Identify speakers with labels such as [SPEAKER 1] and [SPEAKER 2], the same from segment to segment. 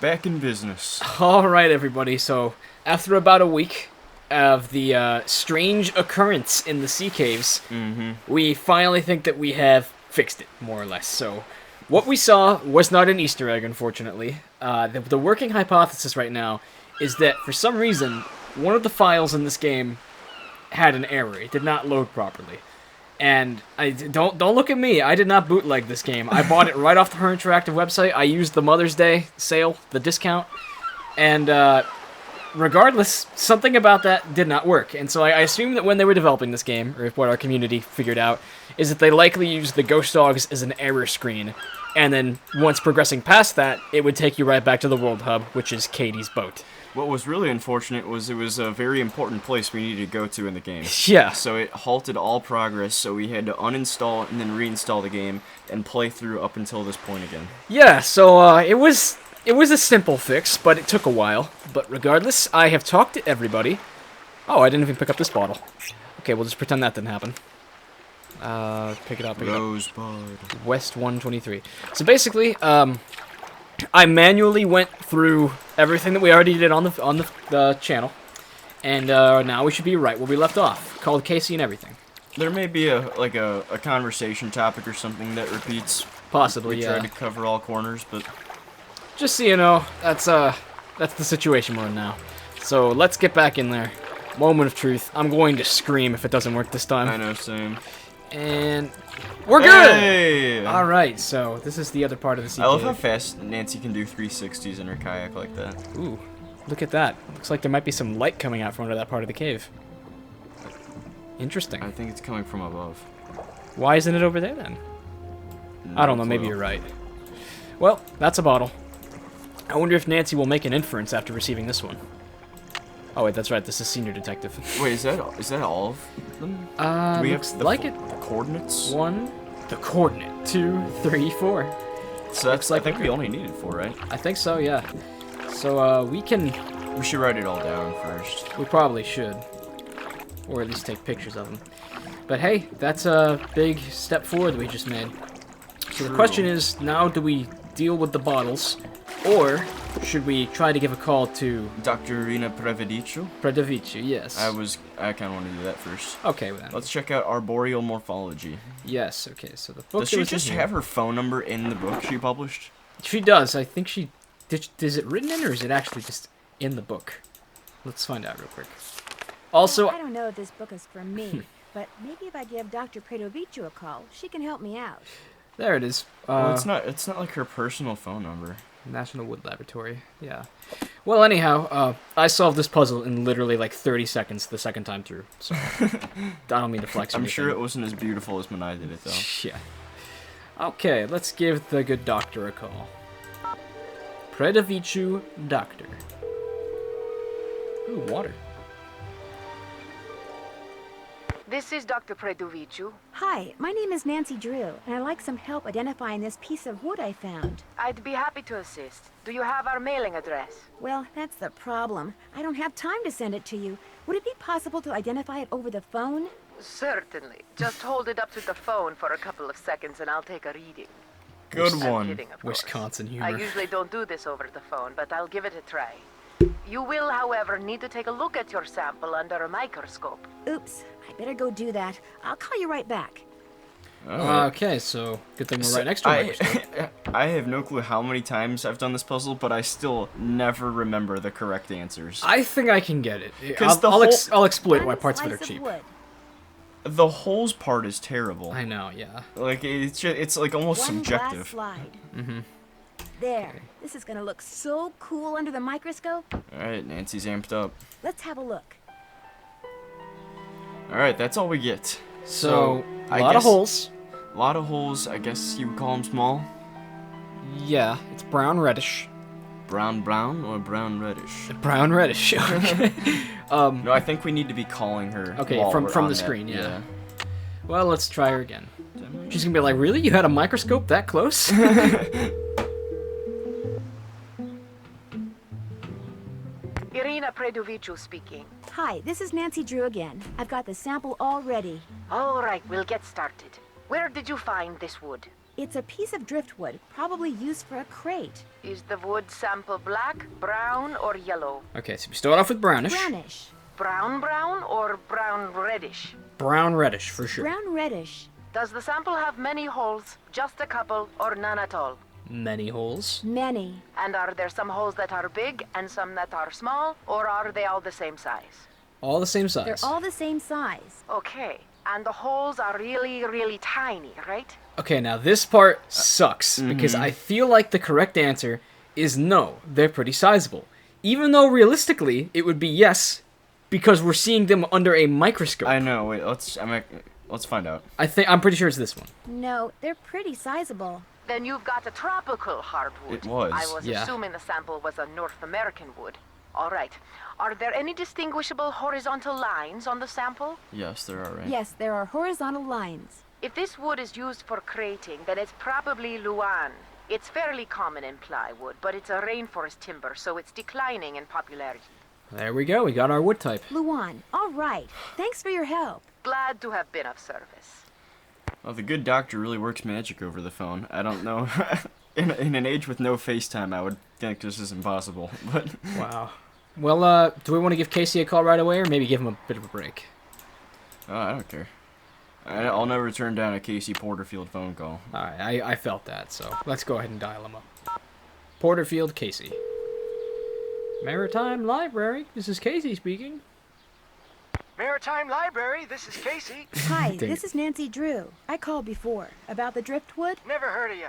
[SPEAKER 1] Back in business.
[SPEAKER 2] Alright, everybody, so after about a week of the strange occurrence in the sea caves, we finally think that we have fixed it, more or less. So, what we saw was not an Easter egg, unfortunately. The working hypothesis right now is that, for some reason, one of the files in this game had an error. It did not load properly. And don't look at me. I did not bootleg this game. I bought it right off the Her Interactive website. I used the Mother's Day sale, the discount, and regardless, something about that did not work. And so I assume that when they were developing this game, or what our community figured out, is that they likely used the ghost dogs as an error screen, and then once progressing past that, it would take you right back to the World Hub, which is Katie's boat.
[SPEAKER 1] What was really unfortunate was it was a very important place we needed to go to in the game.
[SPEAKER 2] Yeah.
[SPEAKER 1] So it halted all progress, so we had to uninstall and then reinstall the game and play through up until this point again.
[SPEAKER 2] Yeah, so it was a simple fix, but it took a while. But regardless, I have talked to everybody. Oh, I didn't even pick up this bottle. Okay, we'll just pretend that didn't happen. Pick it up.
[SPEAKER 1] Rosebud.
[SPEAKER 2] West 123. So basically, I manually went through everything that we already did on the channel, and now we should be right where we left off. Called Casey and everything.
[SPEAKER 1] There may be a conversation topic or something that repeats.
[SPEAKER 2] Possibly,
[SPEAKER 1] we
[SPEAKER 2] yeah.
[SPEAKER 1] tried to cover all corners, but
[SPEAKER 2] Just so you know, that's the situation we're in now. So let's get back in there. Moment of truth. I'm going to scream if it doesn't work this time.
[SPEAKER 1] I know, same.
[SPEAKER 2] And we're good!
[SPEAKER 1] Hey!
[SPEAKER 2] Alright, so this is the other part of the sea
[SPEAKER 1] I love
[SPEAKER 2] cave.
[SPEAKER 1] how fast Nancy can do 360s in her kayak like that.
[SPEAKER 2] Ooh, look at that. Looks like there might be some light coming out from under that part of the cave. Interesting.
[SPEAKER 1] I think it's coming from above.
[SPEAKER 2] Why isn't it over there then? I don't know, maybe you're right. Well, that's a bottle. I wonder if Nancy will make an inference after receiving this one. Oh wait, that's right, this is Senior Detective.
[SPEAKER 1] Wait, is that all of them? Do we
[SPEAKER 2] looks
[SPEAKER 1] have
[SPEAKER 2] like
[SPEAKER 1] the
[SPEAKER 2] it.
[SPEAKER 1] coordinates?
[SPEAKER 2] The coordinate. 2, 3, 4.
[SPEAKER 1] So that's,
[SPEAKER 2] like
[SPEAKER 1] I think
[SPEAKER 2] it.
[SPEAKER 1] we only needed 4, right?
[SPEAKER 2] I think so, yeah. So, we can...
[SPEAKER 1] We should write it all down first.
[SPEAKER 2] We probably should. Or at least take pictures of them. But hey, that's a big step forward we just made. So the question is, now do we deal with the bottles, or should we try to give a call to...
[SPEAKER 1] Dr. Irina Prevedicu?
[SPEAKER 2] Prevedicu, yes.
[SPEAKER 1] I kind of want to do that first.
[SPEAKER 2] Okay, then.
[SPEAKER 1] Let's check out arboreal morphology.
[SPEAKER 2] Yes, okay, so the book...
[SPEAKER 1] Does she just have her phone number in the book she published?
[SPEAKER 2] She does. I think she... Is it written in, or is it actually just in the book? Let's find out real quick. Also...
[SPEAKER 3] I don't know if this book is for me, but maybe if I give Dr. Predovicu a call, she can help me out.
[SPEAKER 2] There it is.
[SPEAKER 1] Well, it's not like her personal phone number.
[SPEAKER 2] National Wood Laboratory, yeah. Well, anyhow, I solved this puzzle in literally like 30 seconds the second time through, so I don't mean to flex or
[SPEAKER 1] I'm
[SPEAKER 2] anything.
[SPEAKER 1] sure it wasn't as beautiful as when I did it, though.
[SPEAKER 2] Yeah. Okay, let's give the good doctor a call. Predovicu Doctor. Ooh, water.
[SPEAKER 4] This is Dr. Predovicu.
[SPEAKER 3] Hi, my name is Nancy Drew, and I'd like some help identifying this piece of wood I found.
[SPEAKER 4] I'd be happy to assist. Do you have our mailing address?
[SPEAKER 3] Well, that's the problem. I don't have time to send it to you. Would it be possible to identify it over the phone?
[SPEAKER 4] Certainly. Just hold it up to the phone for a couple of seconds and I'll take a reading.
[SPEAKER 1] Good
[SPEAKER 4] I'm
[SPEAKER 1] one.
[SPEAKER 4] kidding, of course.
[SPEAKER 2] Wisconsin humor.
[SPEAKER 4] I usually don't do this over the phone, but I'll give it a try. You will, however, need to take a look at your sample under a microscope.
[SPEAKER 3] Oops, I better go do that. I'll call you right back.
[SPEAKER 2] Okay, so good thing we're right next to her.
[SPEAKER 1] I have no clue how many times I've done this puzzle, but I still never remember the correct answers.
[SPEAKER 2] I think I can get it.
[SPEAKER 1] 'Cause
[SPEAKER 2] I'll exploit
[SPEAKER 3] Find
[SPEAKER 2] why
[SPEAKER 3] a
[SPEAKER 2] parts of it
[SPEAKER 3] slice
[SPEAKER 2] are cheap.
[SPEAKER 3] wood.
[SPEAKER 1] The holes part is terrible.
[SPEAKER 2] I know, yeah.
[SPEAKER 1] Like it's like almost
[SPEAKER 3] One glass
[SPEAKER 1] subjective.
[SPEAKER 3] slide.
[SPEAKER 2] Mm-hmm.
[SPEAKER 3] There. This is gonna look so cool under the microscope.
[SPEAKER 1] All right, Nancy's amped up.
[SPEAKER 3] Let's have a look.
[SPEAKER 1] All right, that's all we get.
[SPEAKER 2] So,
[SPEAKER 1] I
[SPEAKER 2] a lot of
[SPEAKER 1] guess-
[SPEAKER 2] holes.
[SPEAKER 1] A lot of holes. I guess you would call them small.
[SPEAKER 2] Yeah, it's brown reddish.
[SPEAKER 1] Brown or brown reddish.
[SPEAKER 2] Brown reddish. Okay.
[SPEAKER 1] No, I think we need to be calling her.
[SPEAKER 2] Okay,
[SPEAKER 1] while
[SPEAKER 2] from
[SPEAKER 1] we're
[SPEAKER 2] the
[SPEAKER 1] on that.
[SPEAKER 2] screen, yeah. Well, let's try her again. She's gonna be like, really? You had a microscope that close?
[SPEAKER 4] Irina Predovicu speaking.
[SPEAKER 3] Hi, this is Nancy Drew again. I've got the sample all ready.
[SPEAKER 4] All right, we'll get started. Where did you find this wood?
[SPEAKER 3] It's a piece of driftwood, probably used for a crate.
[SPEAKER 4] Is the wood sample black, brown, or yellow?
[SPEAKER 2] Okay, so we start off with brownish.
[SPEAKER 3] Brownish.
[SPEAKER 4] Brown or brown reddish?
[SPEAKER 2] Brown reddish, for sure.
[SPEAKER 3] Brown reddish.
[SPEAKER 4] Does the sample have many holes, just a couple, or none at all?
[SPEAKER 2] Many holes.
[SPEAKER 3] Many.
[SPEAKER 4] And are there some holes that are big and some that are small, or are they all the same size?
[SPEAKER 2] All the same size.
[SPEAKER 3] They're all the same size.
[SPEAKER 4] Okay, and the holes are really, really tiny, right?
[SPEAKER 2] Okay, now this part sucks, because I feel like the correct answer is no, they're pretty sizable. Even though realistically, it would be yes, because we're seeing them under a microscope.
[SPEAKER 1] I know. Wait, let's find out.
[SPEAKER 2] I'm pretty sure it's this one.
[SPEAKER 3] No, they're pretty sizable.
[SPEAKER 4] Then you've got a tropical hardwood.
[SPEAKER 1] It was.
[SPEAKER 4] I was
[SPEAKER 2] Yeah.
[SPEAKER 4] assuming the sample was a North American wood. All right. Are there any distinguishable horizontal lines on the sample?
[SPEAKER 1] Yes, there are, right?
[SPEAKER 3] Yes, there are horizontal lines.
[SPEAKER 4] If this wood is used for crating, then it's probably Luan. It's fairly common in plywood, but it's a rainforest timber, so it's declining in popularity.
[SPEAKER 2] There we go, we got our wood type.
[SPEAKER 3] Luan. All right. Thanks for your help.
[SPEAKER 4] Glad to have been of service.
[SPEAKER 1] Well, the good doctor really works magic over the phone. I don't know. in an age with no FaceTime, I would think this is impossible. But
[SPEAKER 2] Wow. Well, do we want to give Casey a call right away, or maybe give him a bit of a break?
[SPEAKER 1] oh, I don't care. I'll never turn down a Casey Porterfield phone call.
[SPEAKER 2] Alright, I felt that, so let's go ahead and dial him up. Porterfield, Casey. Maritime Library, this is Casey speaking.
[SPEAKER 5] Maritime Library, this is Casey.
[SPEAKER 3] Hi,
[SPEAKER 2] Dang
[SPEAKER 3] this
[SPEAKER 2] it.
[SPEAKER 3] is Nancy Drew. I called before. About the driftwood?
[SPEAKER 5] Never heard of you.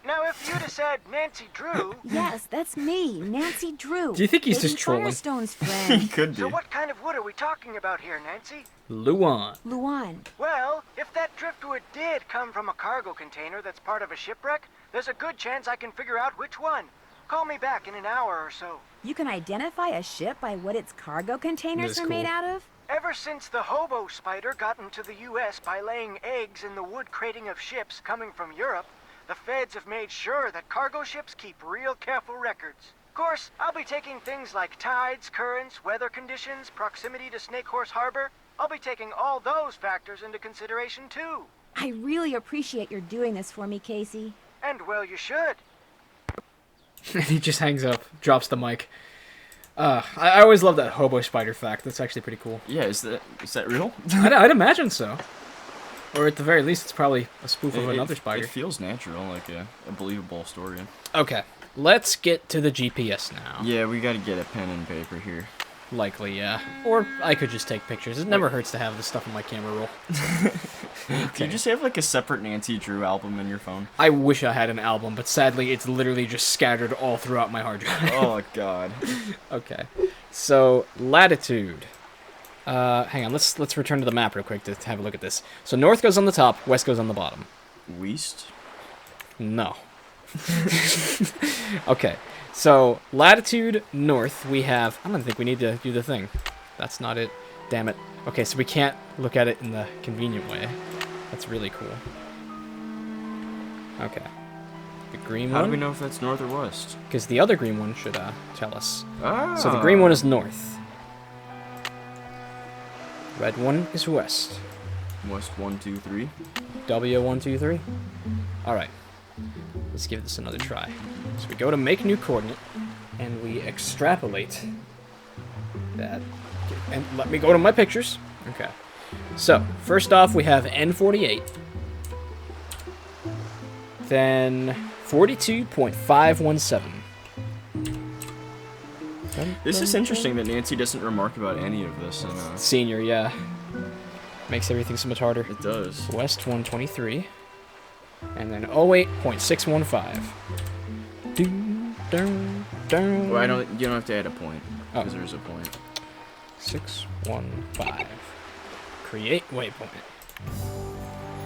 [SPEAKER 5] Now, if you'd have said Nancy Drew,
[SPEAKER 3] Yes, that's me, Nancy Drew.
[SPEAKER 2] Do you think he's
[SPEAKER 3] Baby
[SPEAKER 2] just trolling?
[SPEAKER 3] Firestone's
[SPEAKER 1] He
[SPEAKER 3] friend.
[SPEAKER 1] could be.
[SPEAKER 5] so what kind of wood are we talking about here, Nancy?
[SPEAKER 2] Luan.
[SPEAKER 3] Luan.
[SPEAKER 5] Well, if that driftwood did come from a cargo container that's part of a shipwreck, there's a good chance I can figure out which one. Call me back in an hour or so.
[SPEAKER 3] You can identify a ship by what its cargo containers
[SPEAKER 2] That's
[SPEAKER 3] are made
[SPEAKER 2] cool.
[SPEAKER 3] out of?
[SPEAKER 5] Ever since the hobo spider got into the U.S. by laying eggs in the wood crating of ships coming from Europe, the feds have made sure that cargo ships keep real careful records. Of course, I'll be taking things like tides, currents, weather conditions, proximity to Snake Horse Harbor. I'll be taking all those factors into consideration too.
[SPEAKER 3] I really appreciate your doing this for me, Casey.
[SPEAKER 5] And well, you should.
[SPEAKER 2] And he just hangs up, drops the mic. I always love that hobo spider fact. That's actually pretty cool.
[SPEAKER 1] Yeah, is that real?
[SPEAKER 2] I'd imagine so. Or at the very least, it's probably a spoof of another spider.
[SPEAKER 1] It feels natural, like a believable story.
[SPEAKER 2] Okay, let's get to the GPS now.
[SPEAKER 1] Yeah, we gotta get a pen and paper here.
[SPEAKER 2] Likely, yeah. Or I could just take pictures. It never hurts to have this stuff on my camera roll.
[SPEAKER 1] Do you just have like a separate Nancy Drew album in your phone?
[SPEAKER 2] I wish I had an album, but sadly it's literally just scattered all throughout my hard drive.
[SPEAKER 1] Oh god.
[SPEAKER 2] Okay, so latitude. Hang on, let's return to the map real quick to have a look at this. So north goes on the top, west goes on the bottom.
[SPEAKER 1] West?
[SPEAKER 2] No. Okay, so latitude north we have. I don't think we need to do the thing. That's not it. Damn it. Okay, so we can't look at it in the convenient way. That's really cool. Okay. The green
[SPEAKER 1] How do we
[SPEAKER 2] one,
[SPEAKER 1] know if that's north or west?
[SPEAKER 2] because the other green one should tell us.
[SPEAKER 1] Ah.
[SPEAKER 2] So the green one is north. Red one is west.
[SPEAKER 1] West 1, 2, 3.
[SPEAKER 2] W123. Alright. Let's give this another try. So we go to make new coordinate, and we extrapolate that. And let me go to my pictures. Okay. So, first off, we have N48. Then 42.517.
[SPEAKER 1] This is interesting that Nancy doesn't remark about any of this. And,
[SPEAKER 2] Senior, yeah. Makes everything so much harder.
[SPEAKER 1] it does.
[SPEAKER 2] West 123. And then 08.615. Doo, doo, doo.
[SPEAKER 1] Well, you don't have to add a point.
[SPEAKER 2] Oh.
[SPEAKER 1] Because there's a point.
[SPEAKER 2] 615. Create waypoint.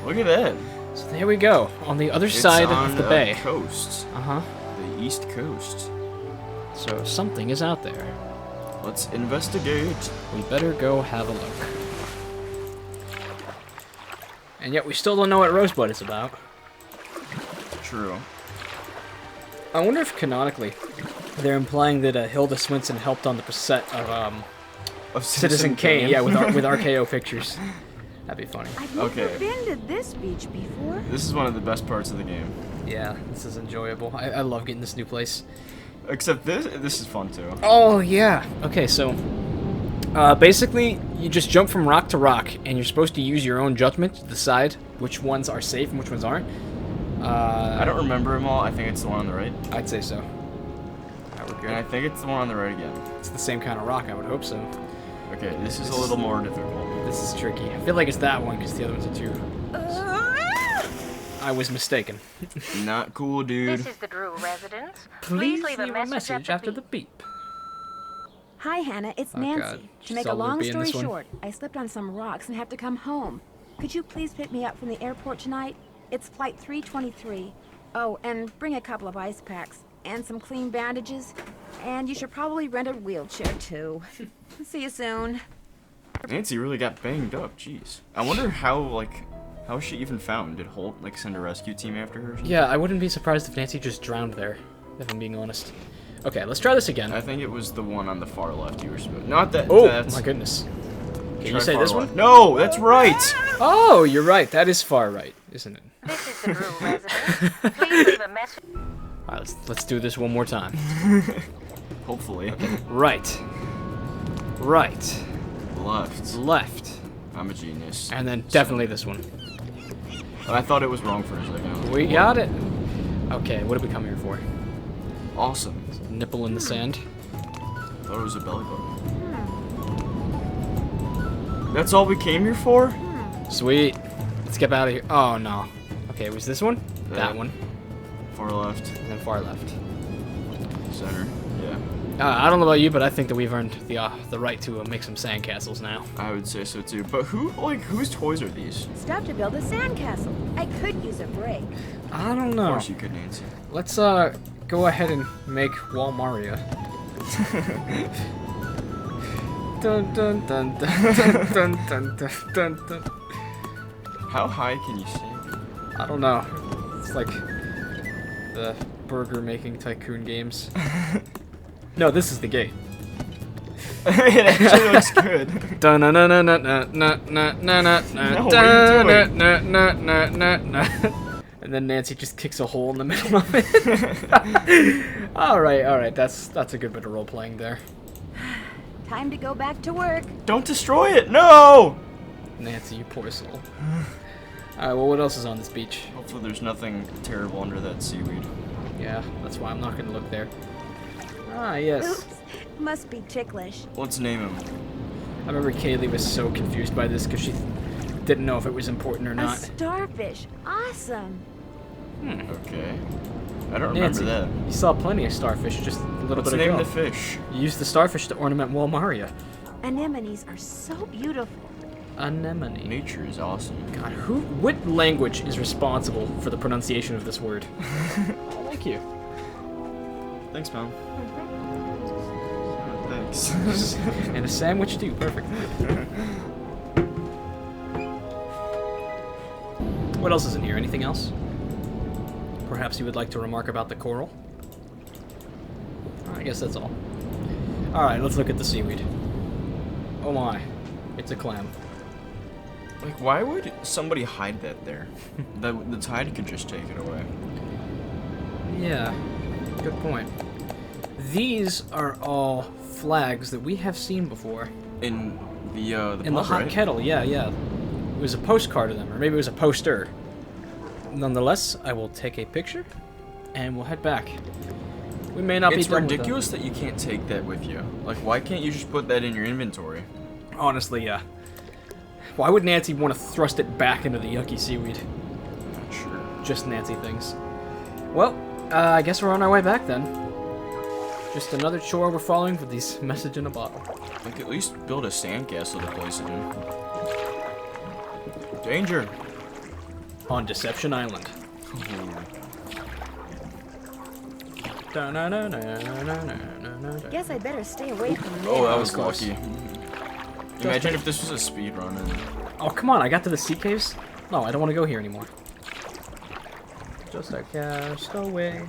[SPEAKER 1] Look at that.
[SPEAKER 2] So there we go. On the other
[SPEAKER 1] It's
[SPEAKER 2] side
[SPEAKER 1] on
[SPEAKER 2] of the bay.
[SPEAKER 1] coast.
[SPEAKER 2] Uh-huh.
[SPEAKER 1] The east coast.
[SPEAKER 2] So something is out there.
[SPEAKER 1] Let's investigate.
[SPEAKER 2] We better go have a look. And yet we still don't know what Rosebud is about.
[SPEAKER 1] True.
[SPEAKER 2] I wonder if canonically they're implying that Hilda Swinson helped on the set of
[SPEAKER 1] Of
[SPEAKER 2] Citizen Kane, yeah, with RKO Pictures. That'd be funny.
[SPEAKER 3] I've never
[SPEAKER 1] Okay.
[SPEAKER 3] been to this beach before.
[SPEAKER 1] This is one of the best parts of the game.
[SPEAKER 2] Yeah, this is enjoyable. I love getting this new place.
[SPEAKER 1] Except this is fun too.
[SPEAKER 2] Oh, yeah. Okay, so basically, you just jump from rock to rock, and you're supposed to use your own judgment to decide which ones are safe and which ones aren't.
[SPEAKER 1] I don't remember them all. I think it's the one on the right.
[SPEAKER 2] I'd say so. Alright, we're
[SPEAKER 1] And I
[SPEAKER 2] good.
[SPEAKER 1] think it's the one on the right again.
[SPEAKER 2] It's the same kind of rock, I would hope so.
[SPEAKER 1] Okay, this is a little more difficult.
[SPEAKER 2] This is tricky. I feel like it's that one, because the other ones are too... I was mistaken.
[SPEAKER 1] Not cool, dude.
[SPEAKER 4] This is the Drew residence.
[SPEAKER 2] Please
[SPEAKER 4] leave a message
[SPEAKER 2] after the beep.
[SPEAKER 3] Hi, Hannah. It's
[SPEAKER 2] Oh,
[SPEAKER 3] Nancy.
[SPEAKER 2] God.
[SPEAKER 3] To
[SPEAKER 2] She's
[SPEAKER 3] make a
[SPEAKER 2] all
[SPEAKER 3] long
[SPEAKER 2] loopy in
[SPEAKER 3] story
[SPEAKER 2] this one.
[SPEAKER 3] short, I slipped on some rocks and have to come home. Could you please pick me up from the airport tonight? It's flight 323. Oh, and bring a couple of ice packs and some clean bandages. And you should probably rent a wheelchair, too. See you soon.
[SPEAKER 1] Nancy really got banged up. Jeez. I wonder how she even found. Did Holt send a rescue team after her? Or something?
[SPEAKER 2] Yeah, I wouldn't be surprised if Nancy just drowned there, if I'm being honest. Okay, let's try this again.
[SPEAKER 1] I think it was the one on the far left you were supposed. Not that.
[SPEAKER 2] Oh,
[SPEAKER 1] that's,
[SPEAKER 2] my goodness. Can
[SPEAKER 1] try
[SPEAKER 2] you say
[SPEAKER 1] far
[SPEAKER 2] this
[SPEAKER 1] left.
[SPEAKER 2] one?
[SPEAKER 1] No, that's right.
[SPEAKER 2] Oh, you're right. That is far right, isn't it?
[SPEAKER 4] This is the Drew residence. Please leave a message.
[SPEAKER 2] Alright, let's do this one more time.
[SPEAKER 1] Hopefully.
[SPEAKER 2] Right. Right.
[SPEAKER 1] Left.
[SPEAKER 2] Left.
[SPEAKER 1] I'm a genius.
[SPEAKER 2] And then definitely this one.
[SPEAKER 1] I thought it was wrong for a second.
[SPEAKER 2] We got it. Okay, what did we come here for?
[SPEAKER 1] Awesome.
[SPEAKER 2] Nipple in the sand.
[SPEAKER 1] Thought it was a belly button. That's all we came here for?
[SPEAKER 2] Sweet. Let's get out of here. Oh, no. Okay, was this one?
[SPEAKER 1] Yeah.
[SPEAKER 2] That one.
[SPEAKER 1] Far left.
[SPEAKER 2] And then far left.
[SPEAKER 1] Center. Yeah.
[SPEAKER 2] I don't know about you, but I think that we've earned the right to make some sandcastles now.
[SPEAKER 1] I would say so too. But whose toys are these?
[SPEAKER 3] Stuff to build a sandcastle. I could use a break.
[SPEAKER 2] I don't
[SPEAKER 1] Of
[SPEAKER 2] know.
[SPEAKER 1] course you could, Nancy.
[SPEAKER 2] Let's go ahead and make Walmaria. Dun dun dun dun dun dun dun dun dun.
[SPEAKER 1] How high can you stand?
[SPEAKER 2] I don't know. It's like the burger making tycoon games. No, this is the gate.
[SPEAKER 1] It actually looks good.
[SPEAKER 2] Dun na na na na na na na na na
[SPEAKER 1] No, what
[SPEAKER 2] na
[SPEAKER 1] are you
[SPEAKER 2] na
[SPEAKER 1] doing?
[SPEAKER 2] na na na na na. And then Nancy just kicks a hole in the middle of it. all right, that's a good bit of role playing there.
[SPEAKER 3] Time to go back to work.
[SPEAKER 1] Don't destroy it. No.
[SPEAKER 2] Nancy, you poor soul. Alright, well, what else is on this beach?
[SPEAKER 1] Hopefully there's nothing terrible under that seaweed.
[SPEAKER 2] Yeah, that's why I'm not gonna look there. Ah, yes.
[SPEAKER 3] Oops. Must be ticklish.
[SPEAKER 1] Let's name him.
[SPEAKER 2] I remember Kaylee was so confused by this because she didn't know if it was important or
[SPEAKER 3] A
[SPEAKER 2] not.
[SPEAKER 3] starfish. Awesome.
[SPEAKER 1] Okay. I don't remember
[SPEAKER 2] Nancy,
[SPEAKER 1] that.
[SPEAKER 2] you saw plenty of starfish just a little
[SPEAKER 1] Let's
[SPEAKER 2] bit
[SPEAKER 1] name
[SPEAKER 2] ago.
[SPEAKER 1] the fish.
[SPEAKER 2] You used the starfish to ornament Walmaria.
[SPEAKER 3] Anemones are so beautiful.
[SPEAKER 2] Anemone.
[SPEAKER 1] Nature is awesome.
[SPEAKER 2] God, what language is responsible for the pronunciation of this word? Thank you.
[SPEAKER 1] Thanks, Mom. Thanks.
[SPEAKER 2] And a sandwich too, perfect. What else is in here? Anything else? Perhaps you would like to remark about the coral? I guess that's all. Alright, let's look at the seaweed. Oh my, it's a clam.
[SPEAKER 1] Like, why would somebody hide that there? The tide could just take it away.
[SPEAKER 2] Yeah, good point. These are all flags that we have seen before.
[SPEAKER 1] In the
[SPEAKER 2] In the
[SPEAKER 1] pub,
[SPEAKER 2] hot
[SPEAKER 1] right?
[SPEAKER 2] kettle, yeah. It was a postcard of them, or maybe it was a poster. Nonetheless, I will take a picture, and we'll head back. We may not
[SPEAKER 1] It's
[SPEAKER 2] be done with them.
[SPEAKER 1] ridiculous that you can't take that with you. Like, why can't you just put that in your inventory?
[SPEAKER 2] Honestly, yeah. Why would Nancy want to thrust it back into the yucky seaweed?
[SPEAKER 1] Not sure.
[SPEAKER 2] Just Nancy things. Well, I guess we're on our way back then. Just another chore we're following for these message in a bottle.
[SPEAKER 1] Like, at least build a sandcastle to place it in. Danger!
[SPEAKER 2] On Deception Island.
[SPEAKER 3] Guess I better stay away from this.
[SPEAKER 1] Oh, that was
[SPEAKER 2] Of course.
[SPEAKER 1] lucky. Imagine if this was a speed run and
[SPEAKER 2] Oh, come on, I got to the sea caves? No, I don't want to go here anymore. Just a castaway,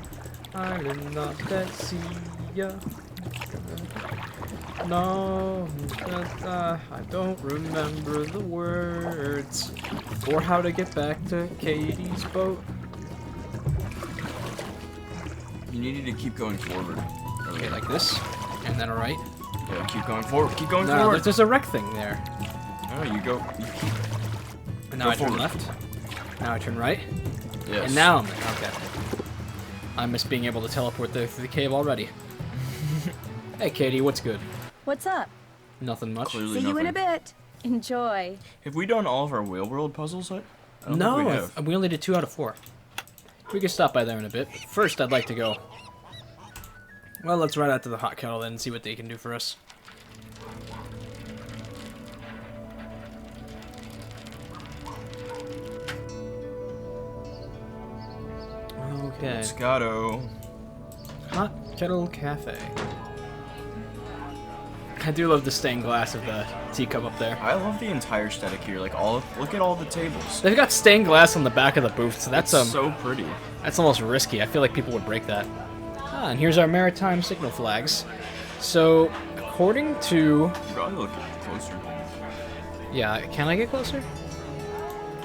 [SPEAKER 2] island of that sea. No, I don't remember the words or how to get back to Katie's boat.
[SPEAKER 1] You needed to keep going forward.
[SPEAKER 2] Okay, like this, and then alright.
[SPEAKER 1] Yeah, keep going forward. Keep going
[SPEAKER 2] No,
[SPEAKER 1] forward.
[SPEAKER 2] there's a wreck thing there.
[SPEAKER 1] Oh, you go. You keep.
[SPEAKER 2] And now
[SPEAKER 1] Go
[SPEAKER 2] I turn
[SPEAKER 1] forward.
[SPEAKER 2] left. Now I turn right.
[SPEAKER 1] Yes.
[SPEAKER 2] And now I'm there. Okay. I miss being able to teleport there through the cave already. Hey, Katie, what's good?
[SPEAKER 6] What's up?
[SPEAKER 2] Nothing much.
[SPEAKER 1] Clearly
[SPEAKER 3] See you in a
[SPEAKER 1] nothing.
[SPEAKER 3] bit.
[SPEAKER 6] Enjoy.
[SPEAKER 1] Have we done all of our whale world puzzles yet? I don't
[SPEAKER 2] No,
[SPEAKER 1] think we have.
[SPEAKER 2] we only did 2 out of 4. We can stop by there in a bit. First, I'd like to go. Well, let's ride out to the hot kettle then and see what they can do for us. Okay.
[SPEAKER 1] Moscato.
[SPEAKER 2] Hot Kettle Cafe. I do love the stained glass of the teacup up there.
[SPEAKER 1] I love the entire aesthetic here. Like look at all the tables.
[SPEAKER 2] They've got stained glass on the back of the booth, so that's
[SPEAKER 1] so pretty.
[SPEAKER 2] that's almost risky. I feel like people would break that. Ah, and here's our maritime signal flags. So, according to...
[SPEAKER 1] Probably look closer.
[SPEAKER 2] Yeah, can I get closer?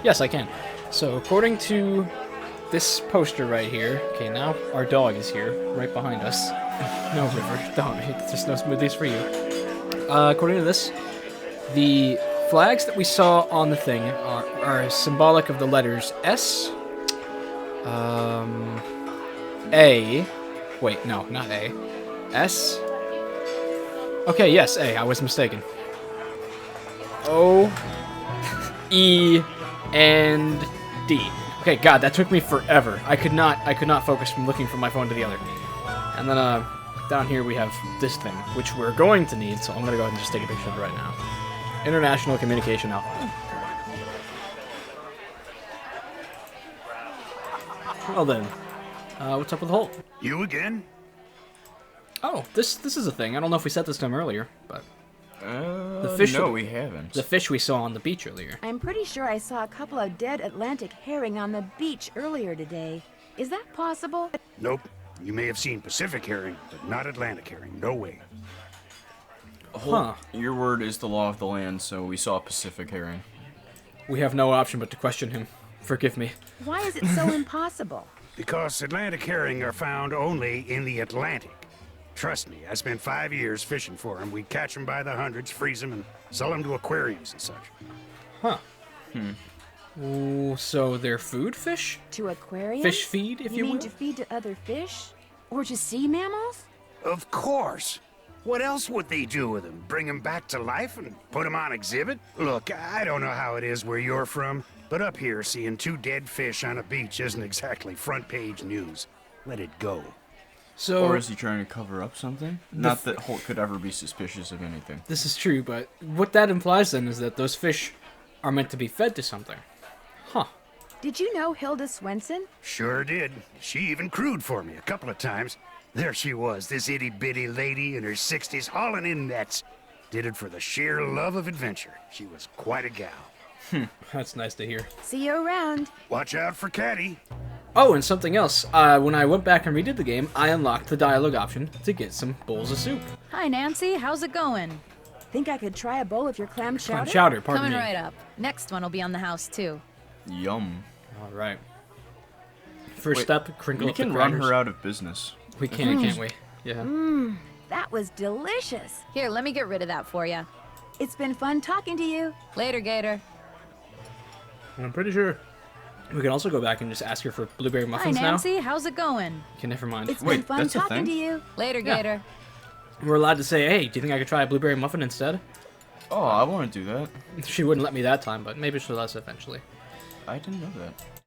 [SPEAKER 2] Yes, I can. So, according to this poster right here... Okay, now our dog is here, right behind us. No, River, don't. There's no smoothies for you. According to this, the flags that we saw on the thing are symbolic of the letters S, A... Wait, no, not A. S... Okay, yes, A. I was mistaken. O, E, and D. Okay, God, that took me forever. I could not focus from looking from my phone to the other. And then, down here we have this thing, which we're going to need, so I'm gonna go ahead and just take a picture of it right now. International Communication Alpha. Well then, what's up with Holt?
[SPEAKER 7] You again?
[SPEAKER 2] Oh, this is a thing. I don't know if we set this to him earlier, but
[SPEAKER 1] The
[SPEAKER 2] fish
[SPEAKER 1] No,
[SPEAKER 2] that-
[SPEAKER 1] we haven't.
[SPEAKER 2] the fish we saw on the beach earlier.
[SPEAKER 3] I'm pretty sure I saw a couple of dead Atlantic herring on the beach earlier today. Is that possible?
[SPEAKER 7] Nope. You may have seen Pacific herring, but not Atlantic herring. No way.
[SPEAKER 2] Huh.
[SPEAKER 1] Your word is the law of the land, so we saw Pacific herring.
[SPEAKER 2] We have no option but to question him. Forgive me.
[SPEAKER 3] Why is it so impossible?
[SPEAKER 7] Because Atlantic herring are found only in the Atlantic. Trust me, I spent 5 years fishing for them. We catch them by the hundreds, freeze them, and sell them to aquariums and such.
[SPEAKER 2] Huh. Ooh, so they're food fish?
[SPEAKER 3] To aquariums?
[SPEAKER 2] Fish feed, if you
[SPEAKER 3] mean
[SPEAKER 2] will?
[SPEAKER 3] to feed to other fish? Or to sea mammals?
[SPEAKER 7] Of course. What else would they do with them? Bring them back to life and put them on exhibit? Look, I don't know how it is where you're from, but up here, seeing 2 dead fish on a beach isn't exactly front page news. Let it go.
[SPEAKER 2] So,
[SPEAKER 1] Or is he trying to cover up something? Not that Holt could ever be suspicious of anything.
[SPEAKER 2] this is true, but what that implies then is that those fish are meant to be fed to something. Huh.
[SPEAKER 3] Did you know Hilda Swenson?
[SPEAKER 7] Sure did. She even crewed for me a couple of times. There she was, this itty-bitty lady in her 60s hauling in nets. Did it for the sheer love of adventure. She was quite a gal.
[SPEAKER 2] That's nice to hear.
[SPEAKER 3] See you around.
[SPEAKER 7] Watch out for Caddy.
[SPEAKER 2] Oh, and something else. When I went back and redid the game, I unlocked the dialogue option to get some bowls of soup.
[SPEAKER 6] Hi, Nancy. How's it going?
[SPEAKER 3] Think I could try a bowl of your clam chowder?
[SPEAKER 2] Clam chowder, pardon
[SPEAKER 6] Coming
[SPEAKER 2] me.
[SPEAKER 6] right up. Next one will be on the house, too.
[SPEAKER 1] Yum.
[SPEAKER 2] All right. First
[SPEAKER 1] Wait,
[SPEAKER 2] step, crinkle
[SPEAKER 1] We
[SPEAKER 2] up the
[SPEAKER 1] can run
[SPEAKER 2] crackers.
[SPEAKER 1] her out of business.
[SPEAKER 2] We can, can't we? Yeah.
[SPEAKER 3] That was delicious.
[SPEAKER 6] Here, let me get rid of that for you.
[SPEAKER 3] It's been fun talking to you.
[SPEAKER 6] Later, Gator.
[SPEAKER 2] And I'm pretty sure we can also go back and just ask her for blueberry
[SPEAKER 6] Hi,
[SPEAKER 2] muffins now.
[SPEAKER 6] Nancy. How's it going?
[SPEAKER 2] Okay, never mind.
[SPEAKER 3] It's
[SPEAKER 1] Wait,
[SPEAKER 3] been fun
[SPEAKER 1] that's a
[SPEAKER 3] talking
[SPEAKER 1] thing?
[SPEAKER 3] to you.
[SPEAKER 6] Later,
[SPEAKER 2] Yeah.
[SPEAKER 6] Gator.
[SPEAKER 2] We're allowed to say, hey, do you think I could try a blueberry muffin instead?
[SPEAKER 1] Oh, I want to do that.
[SPEAKER 2] She wouldn't let me that time, but maybe she'll let us eventually.
[SPEAKER 1] I didn't know that.